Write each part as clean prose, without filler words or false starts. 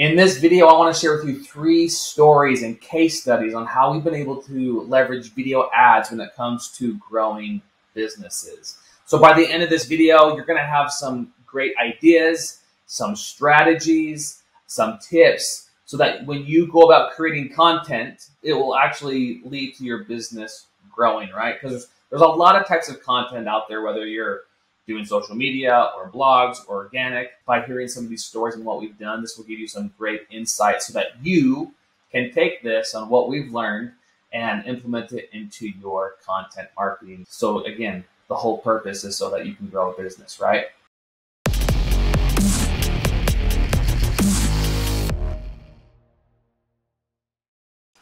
In this video, I want to share with you 3 stories and case studies on how we've been able to leverage video ads when it comes to growing businesses. So by the end of this video, you're going to have some great ideas, some strategies, some tips, so that when you go about creating content, it will actually lead to your business growing, right? Because there's a lot of types of content out there, whether you're doing social media or blogs or organic. By hearing some of these stories and what we've done, this will give you some great insights so that you can take this on what we've learned and implement it into your content marketing. So again, the whole purpose is so that you can grow a business, right?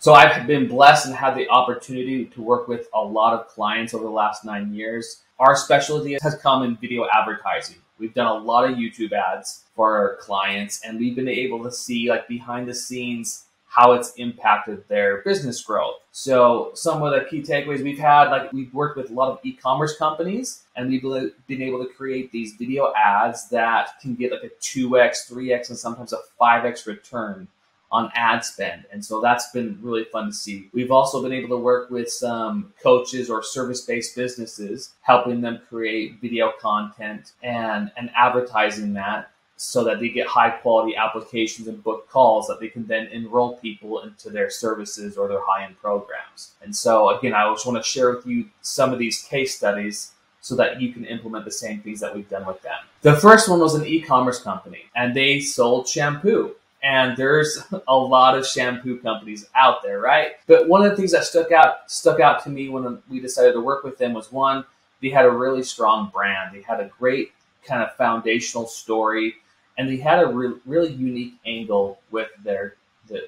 So I've been blessed and had the opportunity to work with a lot of clients over the last 9 years. Our specialty has come in video advertising. We've done a lot of YouTube ads for our clients, and we've been able to see behind the scenes how it's impacted their business growth. So some of the key takeaways we've had, we've worked with a lot of e-commerce companies, and we've been able to create these video ads that can get a 2x, 3x, and sometimes a 5x return on ad spend. And so that's been really fun to see. We've also been able to work with some coaches or service-based businesses, helping them create video content and advertising that so that they get high quality applications and book calls that they can then enroll people into their services or their high-end programs. And so again, I just want to share with you some of these case studies so that you can implement the same things that we've done with them. The first one was an e-commerce company, and they sold shampoo. And there's a lot of shampoo companies out there, right? But one of the things that stuck out to me when we decided to work with them was, one, they had a really strong brand. They had a great kind of foundational story, and they had a really unique angle with the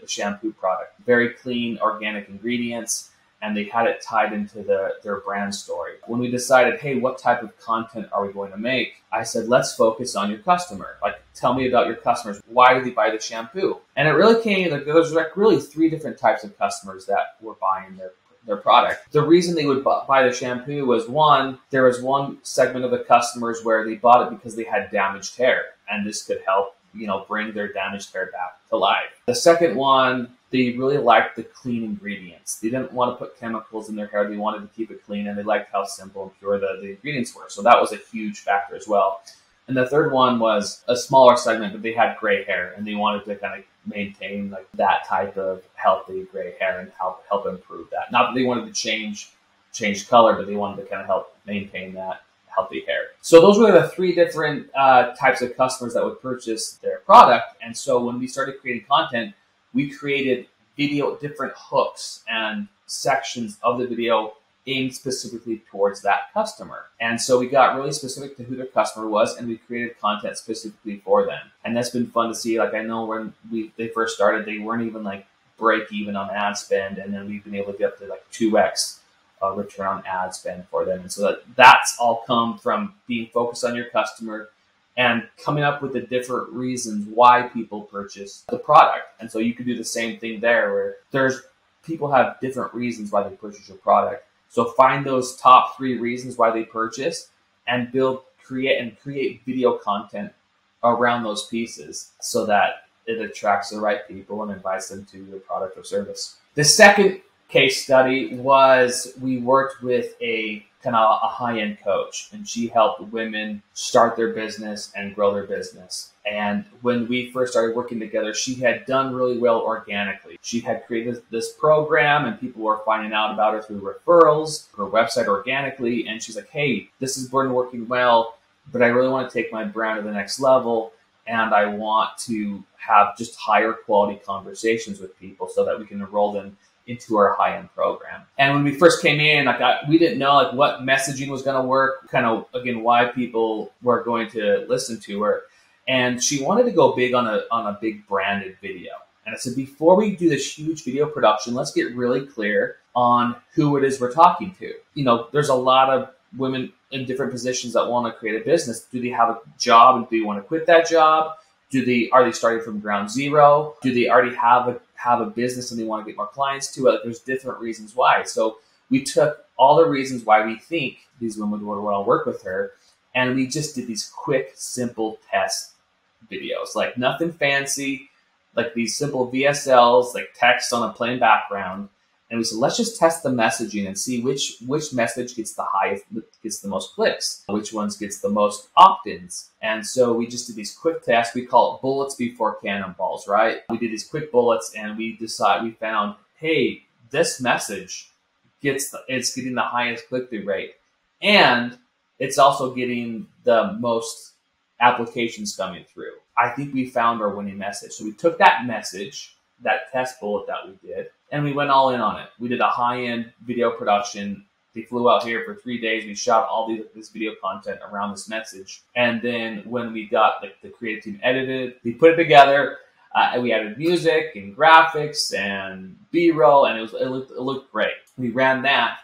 shampoo product. Very clean, organic ingredients, and they had it tied into their brand story. When we decided, hey, what type of content are we going to make? I said, let's focus on your customer. Tell me about your customers. Why do they buy the shampoo? And it really came, there was really 3 different types of customers that were buying their product. The reason they would buy the shampoo was, one, there was one segment of the customers where they bought it because they had damaged hair, and this could help, bring their damaged hair back to life. The second one, they really liked the clean ingredients. They didn't want to put chemicals in their hair. They wanted to keep it clean, and they liked how simple and pure the ingredients were. So that was a huge factor as well. And the third one was a smaller segment, but they had gray hair, and they wanted to kind of maintain that type of healthy gray hair and help improve that. Not that they wanted to change color, but they wanted to kind of help maintain that healthy hair. So those were the 3 different types of customers that would purchase their product. And so when we started creating content, we created different hooks and sections of the video aimed specifically towards that customer. And so we got really specific to who their customer was, and we created content specifically for them. And that's been fun to see. I know when they first started, they weren't even break even on ad spend, and then we've been able to get up to 2x return on ad spend for them. And so that's all come from being focused on your customer and coming up with the different reasons why people purchase the product. And so you can do the same thing there, where people have different reasons why they purchase your product. So find those top 3 reasons why they purchase and create video content around those pieces so that it attracts the right people and invites them to your product or service. The second case study was, we worked with a high-end coach, and she helped women start their business and grow their business. And when we first started working together, she had done really well organically. She had created this program, and people were finding out about her through referrals, her website organically. And she's like, hey, this has been working well, but I really want to take my brand to the next level. And I want to have just higher quality conversations with people so that we can enroll them into our high-end program. And when we first came in, we didn't know what messaging was going to work, again, why people were going to listen to her. And she wanted to go big on a big branded video. And I said, before we do this huge video production, let's get really clear on who it is we're talking to. There's a lot of women in different positions that want to create a business. Do they have a job, and do they want to quit that job? Are they starting from ground zero? Do they already have a business and they want to get more clients to it? There's different reasons why. So we took all the reasons why we think these women would want to work with her, and we just did these quick, simple test videos. Nothing fancy, like these simple VSLs, like text on a plain background. And we said, let's just test the messaging and see which message gets the highest, gets the most clicks, which ones gets the most opt-ins. And so we just did these quick tests. We call it bullets before cannonballs, right? We did these quick bullets, and we found, hey, this message it's getting the highest click-through rate, and it's also getting the most applications coming through. I think we found our winning message. So we took that message, that test bullet that we did, and we went all in on it. We did a high-end video production. They flew out here for 3 days. We shot all this video content around this message. And then when we got the creative team edited, we put it together. We added music and graphics and B-roll, and it looked great. We ran that,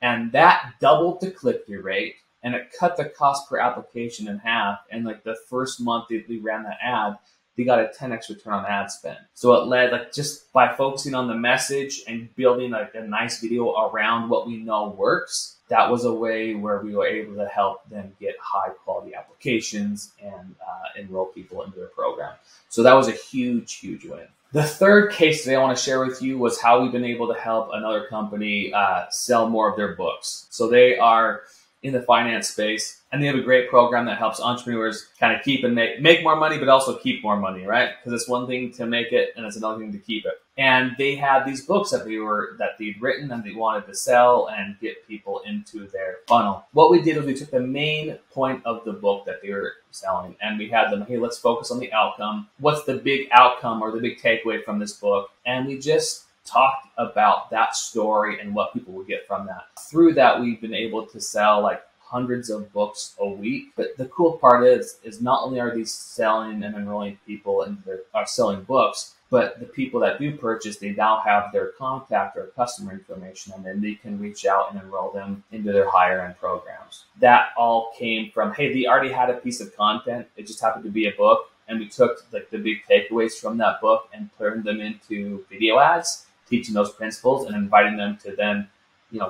and that doubled the click-through rate, and it cut the cost per application in half. And like the first month that we ran that ad, they got a 10x return on ad spend. So it led, like, just by focusing on the message and building like a nice video around what we know works, that was a way where we were able to help them get high quality applications and enroll people into their program. So that was a huge, huge win. The third case today I want to share with you was how we've been able to help another company sell more of their books. So they are in the finance space, and they have a great program that helps entrepreneurs kind of keep and make more money, but also keep more money, right? Because it's one thing to make it, and it's another thing to keep it. And they had these books that they'd written, and they wanted to sell and get people into their funnel. What we did was we took the main point of the book that they were selling, and we had them, hey, let's focus on the outcome. What's the big outcome or the big takeaway from this book? And we just talked about that story and what people would get from that. Through that, we've been able to sell like hundreds of books a week. But the cool part is not only are these selling and enrolling people and are selling books, but the people that do purchase, they now have their contact or customer information, and then they can reach out and enroll them into their higher end programs. That all came from, hey, they already had a piece of content. It just happened to be a book. And we took like the big takeaways from that book and turned them into video ads, teaching those principles and inviting them to then,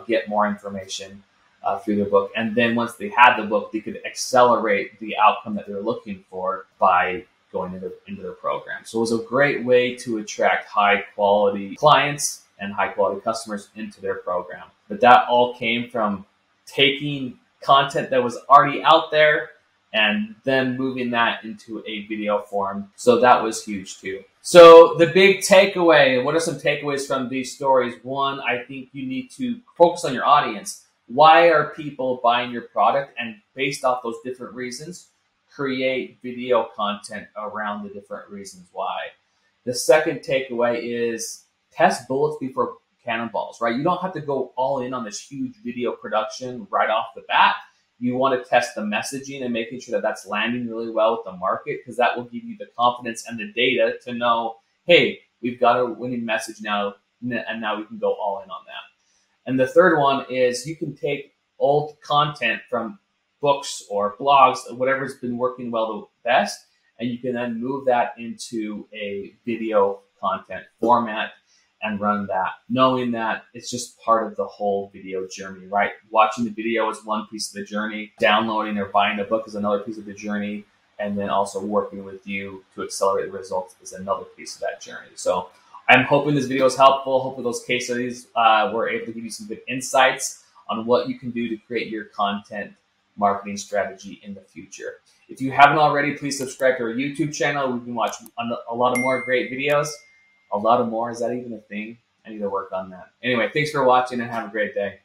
get more information through their book. And then once they had the book, they could accelerate the outcome that they're looking for by going into their program. So it was a great way to attract high quality clients and high quality customers into their program. But that all came from taking content that was already out there and then moving that into a video form. So that was huge too. So the big takeaway, what are some takeaways from these stories? One, I think you need to focus on your audience. Why are people buying your product? And based off those different reasons, create video content around the different reasons why. The second takeaway is test bullets before cannonballs, right? You don't have to go all in on this huge video production right off the bat. You want to test the messaging and making sure that that's landing really well with the market, because that will give you the confidence and the data to know, hey, we've got a winning message now, and now we can go all in on that. And the third one is you can take old content from books or blogs, whatever's been working well the best, and you can then move that into a video content format and run that, knowing that it's just part of the whole video journey, right? Watching the video is one piece of the journey. Downloading or buying a book is another piece of the journey. And then also working with you to accelerate the results is another piece of that journey. So I'm hoping this video is helpful. Hopefully those case studies were able to give you some good insights on what you can do to create your content marketing strategy in the future. If you haven't already, please subscribe to our YouTube channel. We've been watching a lot of more great videos. A lot of more, is that even a thing? I need to work on that. Anyway, thanks for watching and have a great day.